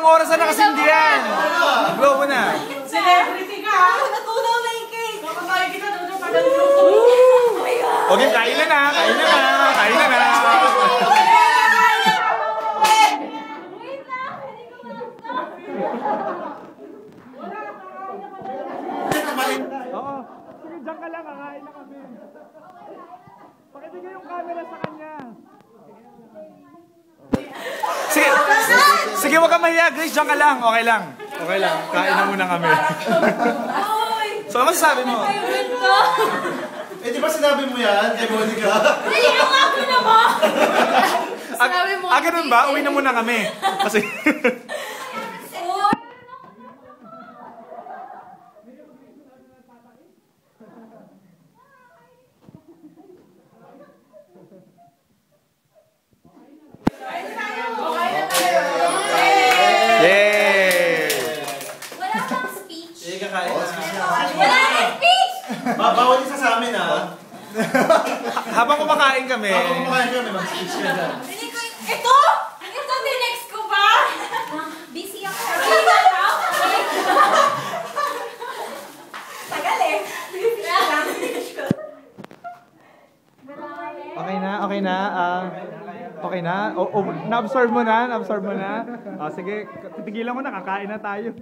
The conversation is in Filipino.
ilang oras na nakasindi yan. Blow mo na. Celebrity ka. Natunaw na yung cake. Kapatay kita doon sa pagkaluto. Okay, kain na na. Kain na na. Kain na na. Oo. Sige, dyan ka lang. Kakain na kami. Pakibigay yung camera sa kanya. Sige, sige, wag kang mahiya, Grace. Diyan ka lang. Okay lang. Okay lang. Kain na muna kami. So, ano masasabi mo? Eh, di ba sinabi mo yan kay Monica? Hindi mo nga ko na mo! Ganun ba? Uwi na muna kami. Kasi... Wala kang speech. Eh, kakain na. Wala kang speech! Bawal isa sa amin, ha? Habang kumakain kami... Habang kumakain kami, mag-speech ka dyan. Ito! Ito next ko pa! Busy ako. Tagal eh. Okay na, okay na. Okay na. Na-absorb mo na, na-absorb mo na. Sige, titigilan mo na, kakain na tayo.